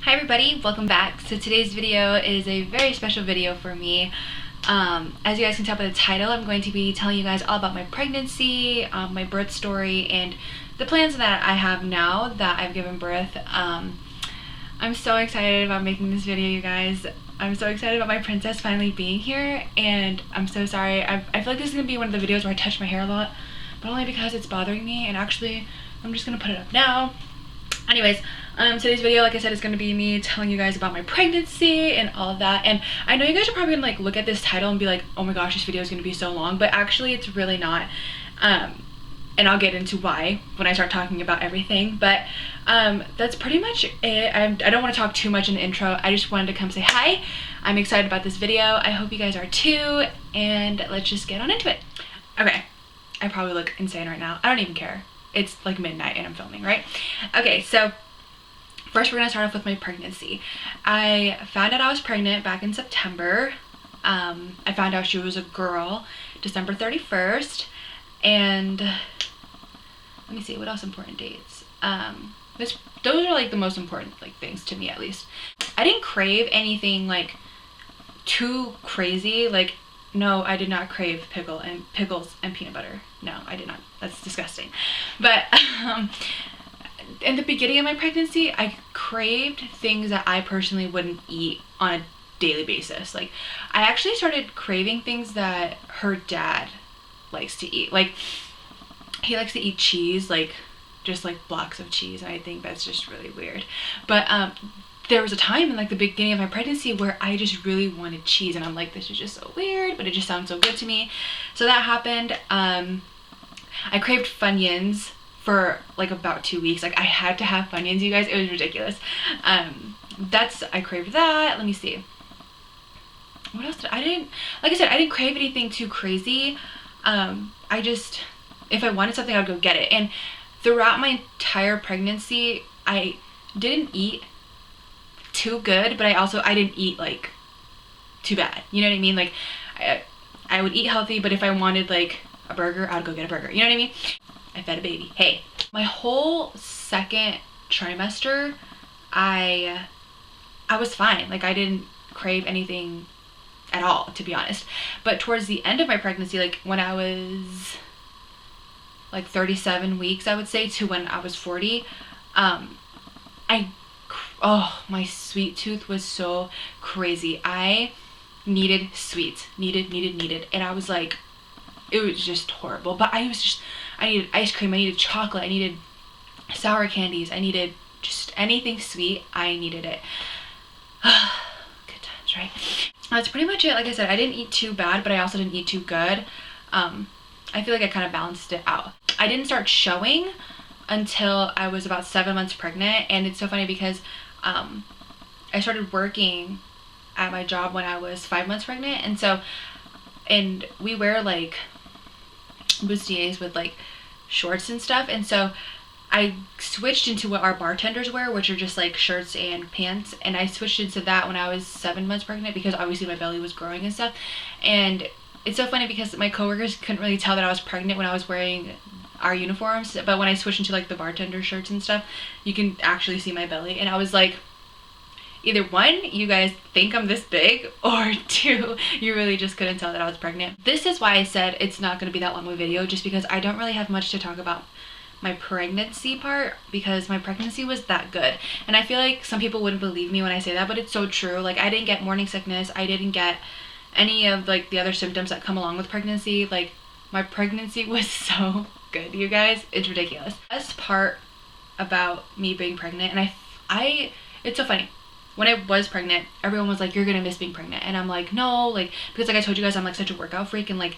Hi everybody, welcome back. So today's video is a very special video for me. As you guys can tell by the title, I'm going to be telling you guys all about my pregnancy, my birth story, and the plans that I have now that I've given birth. I'm so excited about making this video, you guys. I'm so excited about my princess finally being here, and I'm so sorry. I feel like this is going to be one of the videos where I touch my hair a lot, but only because it's bothering me, and actually I'm just going to put it up now. Anyways, today's video, like I said, is going to be me telling you guys about my pregnancy and all of that. And I know you guys are probably going to like look at this title and be like, oh my gosh, this video is going to be so long, but actually it's really not. And I'll get into why when I start talking about everything, but that's pretty much it. I don't want to talk too much in the intro. I just wanted to come say hi. I'm excited about this video. I hope you guys are too, and let's just get on into it. Okay, I probably look insane right now. I don't even care. It's like midnight and I'm filming, right? Okay, so first we're gonna start off with my pregnancy. I found out I was pregnant back in September. I found out she was a girl December 31st, and let me see, what else important dates? Those are like the most important like things to me, at least. I didn't crave anything like too crazy. Like, no, I did not crave pickles and peanut butter. No, I did not. That's disgusting. But in the beginning of my pregnancy, I craved things that I personally wouldn't eat on a daily basis. Like, I actually started craving things that her dad likes to eat. Like, he likes to eat cheese, like just like blocks of cheese, and I think that's just really weird. But there was a time in like the beginning of my pregnancy where I just really wanted cheese, and I'm like, this is just so weird, but it just sounds so good to me. So that happened. I craved Funyuns for like about 2 weeks. Like, I had to have Funyuns, you guys. It was ridiculous. I craved that. Let me see. What else like I said, I didn't crave anything too crazy. If I wanted something, I would go get it. And throughout my entire pregnancy, I didn't eat too good, but I didn't eat like too bad. You know what I mean? Like, I would eat healthy, but if I wanted like a burger, I would go get a burger. You know what I mean? I fed a baby. Hey, my whole second trimester, I was fine. Like, I didn't crave anything at all, to be honest. But towards the end of my pregnancy, like when I was like 37 weeks, I would say, to when I was 40, my sweet tooth was so crazy. I needed sweets, needed, and I was like, it was just horrible. But I needed ice cream, I needed chocolate, I needed sour candies, I needed just anything sweet. I needed it. Good times, right? That's pretty much it. Like I said, I didn't eat too bad, but I also didn't eat too good. I feel like I kind of balanced it out. I didn't start showing until I was about 7 months pregnant, and it's so funny because I started working at my job when I was 5 months pregnant, and we wear like bustiers with like shorts and stuff, and so I switched into what our bartenders wear, which are just like shirts and pants, and I switched into that when I was 7 months pregnant because obviously my belly was growing and stuff. And it's so funny because my coworkers couldn't really tell that I was pregnant when I was wearing our uniforms, but when I switched into like the bartender shirts and stuff, you can actually see my belly. And I was like, either one, you guys think I'm this big, or two, you really just couldn't tell that I was pregnant. This is why I said it's not going to be that long of a video, just because I don't really have much to talk about my pregnancy part, because my pregnancy was that good. And I feel like some people wouldn't believe me when I say that, but it's so true. Like, I didn't get morning sickness, I didn't get any of like the other symptoms that come along with pregnancy. Like, my pregnancy was so good, you guys. It's ridiculous. The best part about me being pregnant, and it's so funny, when I was pregnant, everyone was like, you're gonna miss being pregnant, and I'm like, no, like, because like I told you guys, I'm like such a workout freak, and like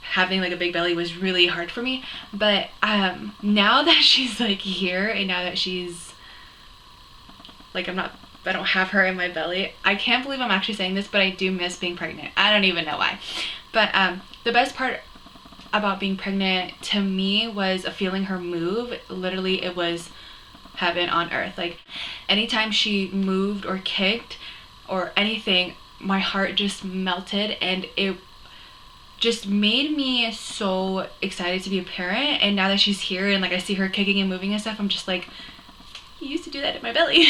having like a big belly was really hard for me. But now that she's like here, and now that she's like, I don't have her in my belly, I can't believe I'm actually saying this, but I do miss being pregnant. I don't even know why. But the best part about being pregnant to me was feeling her move. Literally, it was heaven on earth. Like, anytime she moved or kicked or anything, my heart just melted, and it just made me so excited to be a parent. And now that she's here and like I see her kicking and moving and stuff, I'm just like, he used to do that in my belly.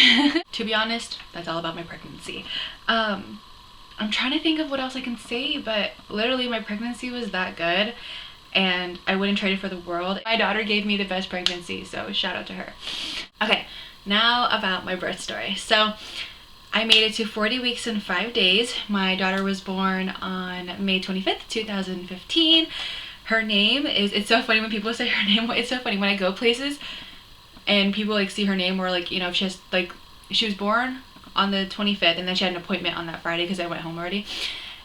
To be honest, that's all about my pregnancy. I'm trying to think of what else I can say, but literally my pregnancy was that good and I wouldn't trade it for the world. My daughter gave me the best pregnancy, so shout out to her. Okay, now about my birth story. So I made it to 40 weeks and 5 days. My daughter was born on May 25th, 2015. Her name is, it's so funny when people say her name, it's so funny when I go places and people like see her name, or like, you know, if she has like, she was born on the 25th and then she had an appointment on that Friday because I went home already.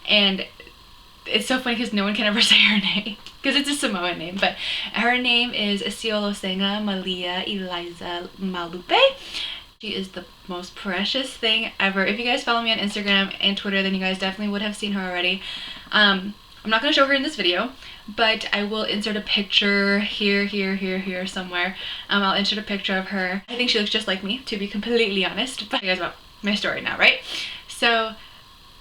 And it's so funny because no one can ever say her name because it's a Samoan name, but her name is Isiolosenga Malia Eliza Malupe. She is the most precious thing ever. If you guys follow me on Instagram and Twitter, then you guys definitely would have seen her already. I'm not going to show her in this video, but I will insert a picture here somewhere. I'll insert a picture of her. I think she looks just like me, to be completely honest. But you guys about my story now, right? So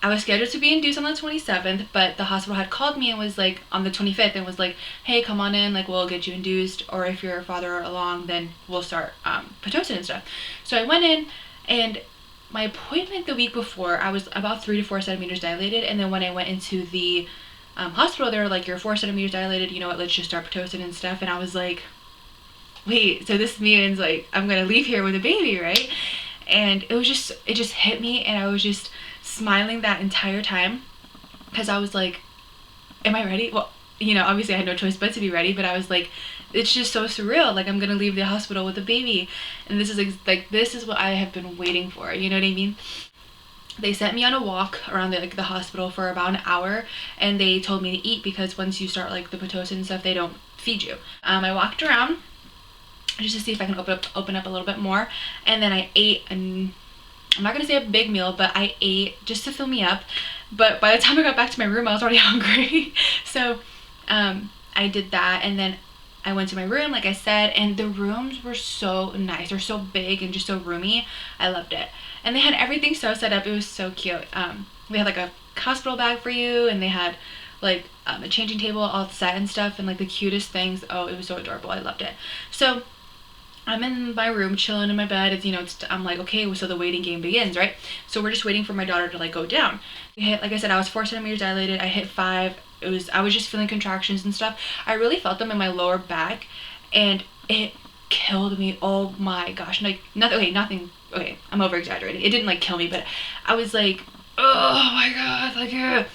I was scheduled to be induced on the 27th, but the hospital had called me and was like on the 25th and was like, hey, come on in, like we'll get you induced, or if you're farther along then we'll start Pitocin and stuff. So I went in, and my appointment the week before I was about 3 to 4 centimeters dilated, and then when I went into the hospital they were like, you're 4 centimeters dilated, you know what, let's just start Pitocin and stuff. And I was like, wait, so this means like I'm gonna leave here with a baby, right? And it just hit me, and I was just smiling that entire time because I was like, am I ready? Well, you know, obviously I had no choice but to be ready, but I was like, it's just so surreal, like I'm gonna leave the hospital with a baby, and this is like, this is what I have been waiting for, you know what I mean? They sent me on a walk around the hospital for about an hour, and they told me to eat because once you start like the Pitocin and stuff, they don't feed you. I walked around just to see if I can open up a little bit more, and then I ate, and I'm not gonna say a big meal, but I ate just to fill me up. But by the time I got back to my room, I was already hungry. So I did that, and then I went to my room, like I said, and the rooms were so nice. They're so big and just so roomy. I loved it. And they had everything so set up. It was so cute. We had like a hospital bag for you, and they had like a changing table all set and stuff, and like the cutest things. Oh, it was so adorable. I loved it. So I'm in my room chilling in my bed. It's, you know, I'm like, okay, so the waiting game begins, right? So we're just waiting for my daughter to like go down. Like I said, I was 4 centimeters dilated. I hit 5. I was just feeling contractions and stuff. I really felt them in my lower back, and it killed me. Oh my gosh. Like nothing. Okay, I'm over exaggerating. It didn't like kill me, but I was like, oh my god, like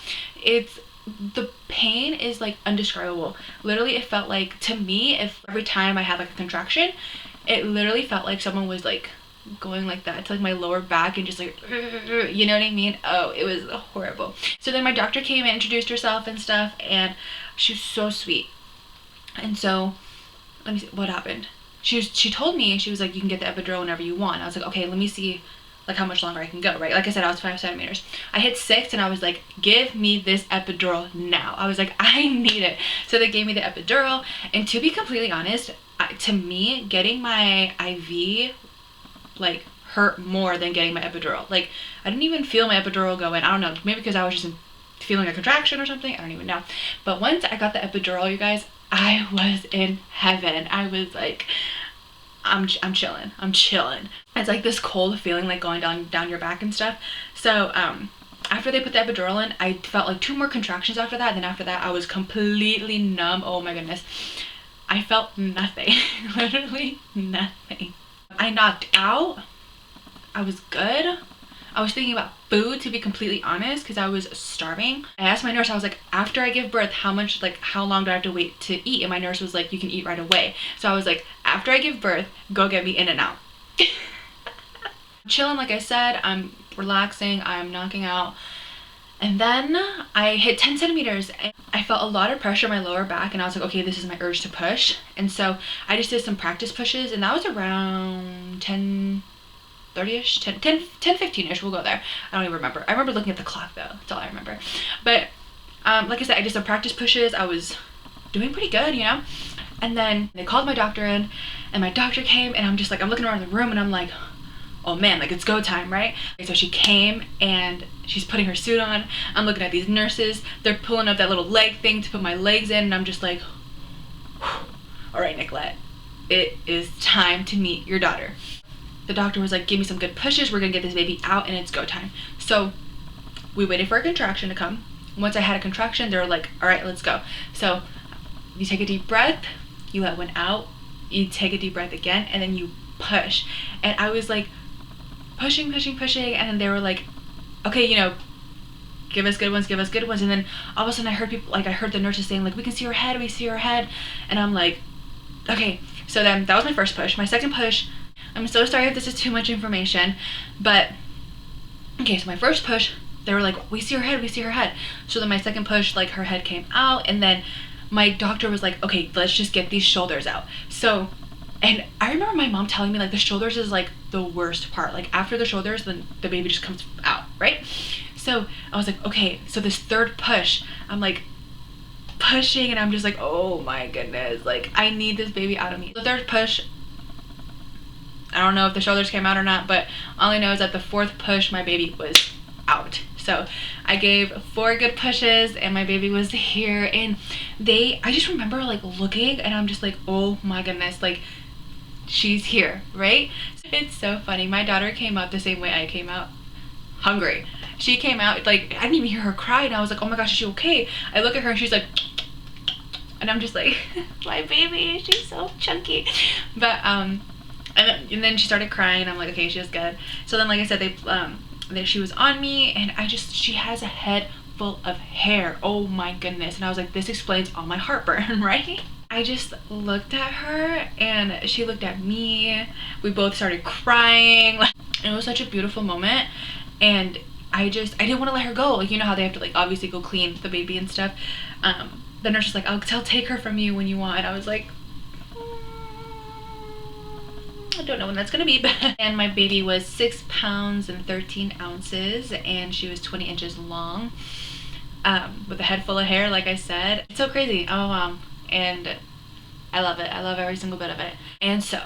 it's, the pain is like undescribable. Literally, it felt like, to me, if every time I had like a contraction, it literally felt like someone was like going like that to like my lower back and just like, you know what I mean? Oh, it was horrible. So then my doctor came and introduced herself and stuff, and she was so sweet. And so let me see what happened. She told me, she was like, you can get the epidural whenever you want. I was like, okay, let me see like how much longer I can go, right? Like I said, I was 5 centimeters. I hit 6, and I was like, give me this epidural now. I was like, I need it. So they gave me the epidural, and to be completely honest, to me, getting my IV like hurt more than getting my epidural. Like I didn't even feel my epidural go in. I don't know, maybe because I was just feeling a contraction or something. I don't even know. But once I got the epidural, you guys, I was in heaven. I was like, I'm chilling. It's like this cold feeling like going down your back and stuff. So after they put the epidural in, I felt like 2 more contractions after that. Then after that, I was completely numb. Oh my goodness. I felt nothing. Literally nothing. I knocked out. I was good. I was thinking about food, to be completely honest, because I was starving. I asked my nurse, I was like, after I give birth, how long do I have to wait to eat? And my nurse was like, you can eat right away. So I was like, after I give birth, go get me In-N-Out. Chilling, like I said, I'm relaxing, I'm knocking out. And then I hit 10 centimeters, and I felt a lot of pressure in my lower back, and I was like, okay, this is my urge to push. And so I just did some practice pushes, and that was around 10:30ish, 10:15ish, we'll go there. I don't even remember. I remember looking at the clock though, that's all I remember. But like I said, I did some practice pushes. I was doing pretty good, you know. And then they called my doctor in, and my doctor came, and I'm just like, I'm looking around the room, and I'm like, oh man, like it's go time, right? So she came, and she's putting her suit on. I'm looking at these nurses. They're pulling up that little leg thing to put my legs in, and I'm just like, all right, Nicolette, it is time to meet your daughter. the doctor was like, give me some good pushes, we're gonna get this baby out and it's go time. So we waited for a contraction to come. Once I had a contraction, they were like, all right, let's go. So you take a deep breath, you let one out, you take a deep breath again, and then you push. And I was like pushing, and then they were like, okay, you know, give us good ones. And then all of a sudden I heard people, like I heard the nurses saying like, we can see her head, and I'm like, okay. So then that was my first push. My second push, I'm so sorry if this is too much information, but okay, so my first push, they were like, we see her head. So then my second push, like her head came out, and then my doctor was like, okay, let's just get these shoulders out. So, and I remember my mom telling me like the shoulders is like the worst part. Like after the shoulders, then the baby just comes out, right? So I was like, okay, so this third push, I'm like pushing, and I'm just like, oh my goodness, like I need this baby out of me. The third push, I don't know if the shoulders came out or not, but all I know is that the fourth push, my baby was out. So I gave 4 good pushes and my baby was here, and I just remember like looking, and I'm just like, oh my goodness, like she's here, right? It's so funny. My daughter came out the same way I came out, hungry. She came out, like I didn't even hear her cry, and I was like, oh my gosh, is she okay? I look at her and she's like, and I'm just like, my baby, she's so chunky. But and then she started crying, and I'm like, okay, she's good. So then, like I said, that she was on me, and she has a head full of hair. Oh my goodness. And I was like, this explains all my heartburn, right? I just looked at her and she looked at me. We both started crying. It was such a beautiful moment, and I didn't want to let her go. Like, you know how they have to like obviously go clean the baby and stuff. The nurse was like, I'll take her from you when you want. And I was like, I don't know when that's gonna be. And my baby was 6 pounds and 13 ounces, and she was 20 inches long, with a head full of hair, like I said. It's so crazy. I'm a mom, and I love it. I love every single bit of it. And so,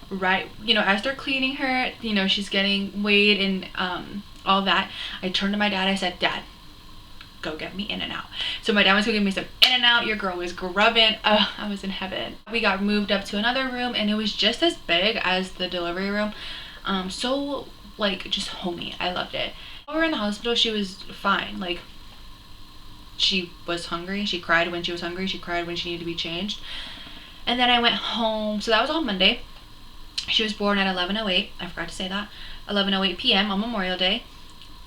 right, you know, as they're cleaning her, you know, she's getting weighed and all that, I turned to my dad. I said, Dad, go get me In-N-Out. So my dad was gonna give me some In-N-Out. Your girl was grubbing. I was in heaven. We got moved up to another room, and it was just as big as the delivery room. So like just homey. I loved it. While we were in the hospital, she was fine. Like, she was hungry. She cried when she was hungry. She cried when she needed to be changed. And then I went home. So that was on Monday. She was born at 11:08. I forgot to say that. 11:08 p.m. on Memorial Day.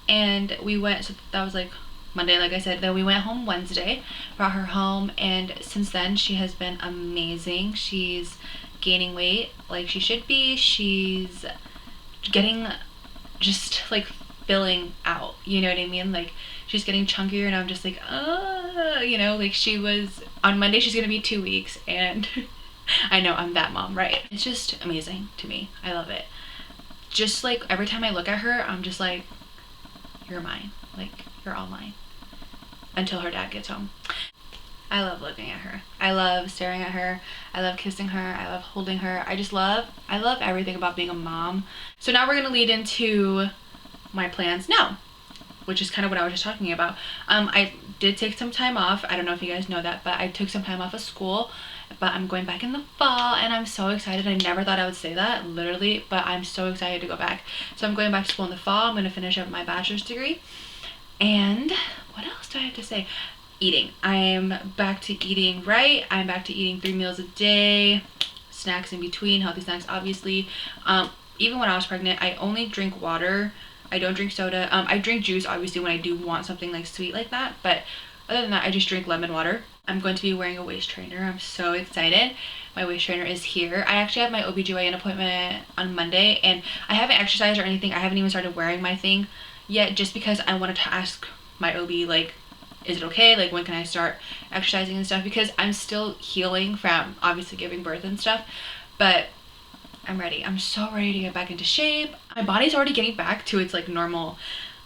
And we went, so that was like Monday, like I said. Then we went home Wednesday, brought her home, and since then she has been amazing. She's gaining weight like she should be. She's getting, just like filling out, you know what I mean? Like, she's getting chunkier, and I'm just like, you know, like she was, on Monday she's gonna be 2 weeks, and I know I'm that mom, right? It's just amazing to me. I love it. Just like every time I look at her, I'm just like, you're mine. Like, you're all mine. Until her dad gets home. I love looking at her. I love staring at her. I love kissing her. I love holding her. I love everything about being a mom. So now we're gonna lead into my plans now, which is kind of what I was just talking about. I did take some time off. I don't know if you guys know that, but I took some time off of school, but I'm going back in the fall, and I'm so excited. I never thought I would say that, literally, but I'm so excited to go back. So I'm going back to school in the fall. I'm going to finish up my bachelor's degree. And what else do I have to say? Eating. I'm back to eating right. I'm back to eating 3 meals a day, snacks in between, healthy snacks, obviously. Even when I was pregnant, I only drink water. I don't drink soda. I drink juice, obviously, when I do want something like sweet like that, but other than that, I just drink lemon water. I'm going to be wearing a waist trainer. I'm so excited. My waist trainer is here. I actually have my OBGYN appointment on Monday, and I haven't exercised or anything. I haven't even started wearing my thing yet, just because I wanted to ask my OB, like, is it okay? Like, when can I start exercising and stuff? Because I'm still healing from obviously giving birth and stuff, but I'm ready. I'm so ready to get back into shape. My body's already getting back to its like normal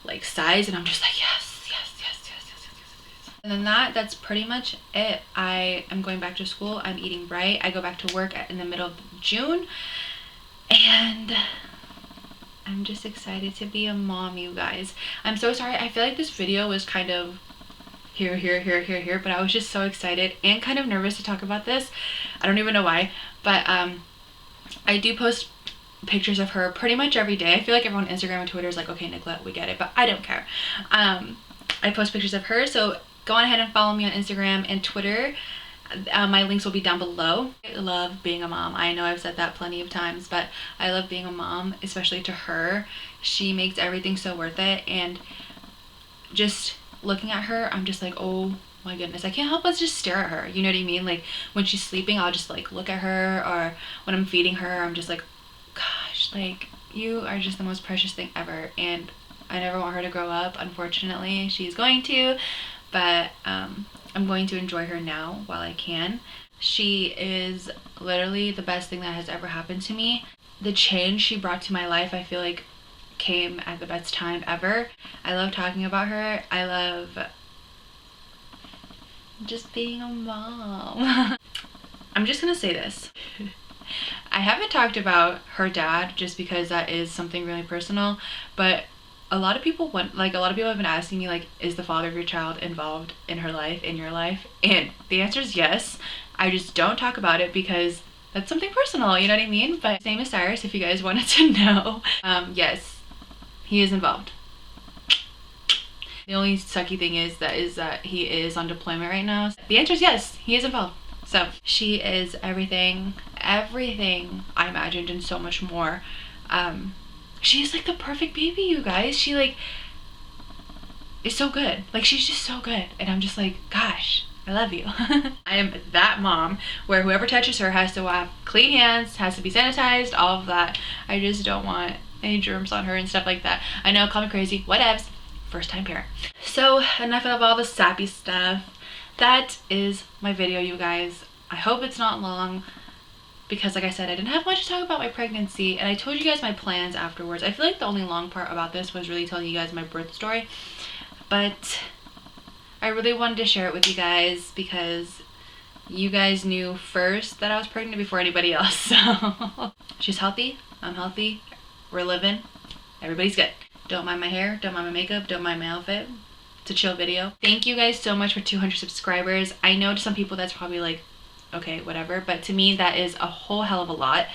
like size, and I'm just like, yes. And then that's pretty much it. I am going back to school. I'm eating right. I go back to work in the middle of June, and I'm just excited to be a mom, you guys. I'm so sorry. I feel like this video was kind of here, but I was just so excited and kind of nervous to talk about this. I don't even know why, but I do post pictures of her pretty much every day. I feel like everyone on Instagram and Twitter is like, okay, Nicola, we get it, but I don't care. I post pictures of her, so go on ahead and follow me on Instagram and Twitter. My links will be down below. I love being a mom. I know I've said that plenty of times, but I love being a mom, especially to her. She makes everything so worth it, and just looking at her, I'm just like, oh my goodness, I can't help but just stare at her. You know what I mean? Like when she's sleeping, I'll just like look at her, or when I'm feeding her, I'm just like, gosh, like you are just the most precious thing ever. And I never want her to grow up. Unfortunately, she's going to, but I'm going to enjoy her now while I can. She is literally the best thing that has ever happened to me. The change she brought to my life, I feel like, came at the best time ever. I love talking about her. I love just being a mom. I'm just gonna say this. I haven't talked about her dad just because that is something really personal, but a lot of people have been asking me, like, is the father of your child involved in her life, in your life? And the answer is yes. I just don't talk about it because that's something personal, you know what I mean? But his name is Cyrus, if you guys wanted to know. Yes, he is involved. The only sucky thing is that he is on deployment right now. The answer is yes, he is involved. So she is everything I imagined and so much more. She's like the perfect baby, you guys. She like is so good. Like she's just so good. And I'm just like, gosh, I love you. I am that mom where whoever touches her has to have clean hands, has to be sanitized, all of that. I just don't want any germs on her and stuff like that. I know, call me crazy, whatevs. First time parent. So enough of all the sappy stuff. That is my video, you guys. I hope it's not long, because like I said, I didn't have much to talk about my pregnancy, and I told you guys my plans afterwards. I feel like the only long part about this was really telling you guys my birth story, but I really wanted to share it with you guys because you guys knew first that I was pregnant before anybody else. So she's healthy, I'm healthy, we're living, everybody's good. Don't mind my hair, don't mind my makeup, don't mind my outfit. It's a chill video. Thank you guys so much for 200 subscribers. I know to some people that's probably like, okay, whatever, but to me that is a whole hell of a lot.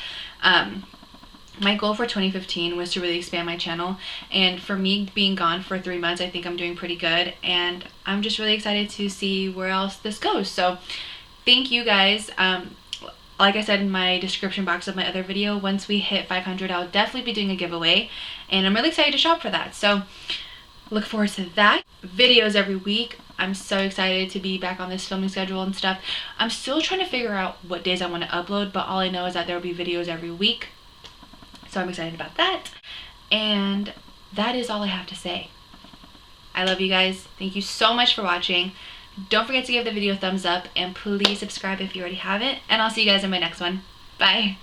My goal for 2015 was to really expand my channel, and for me being gone for 3 months, I think I'm doing pretty good, and I'm just really excited to see where else this goes. So thank you guys. Like I said in my description box of my other video, once we hit 500, I'll definitely be doing a giveaway, and I'm really excited to shop for that. So look forward to that. Videos every week. I'm so excited to be back on this filming schedule and stuff. I'm still trying to figure out what days I want to upload, but all I know is that there will be videos every week. So I'm excited about that. And that is all I have to say. I love you guys. Thank you so much for watching. Don't forget to give the video a thumbs up, and please subscribe if you already haven't. And I'll see you guys in my next one. Bye.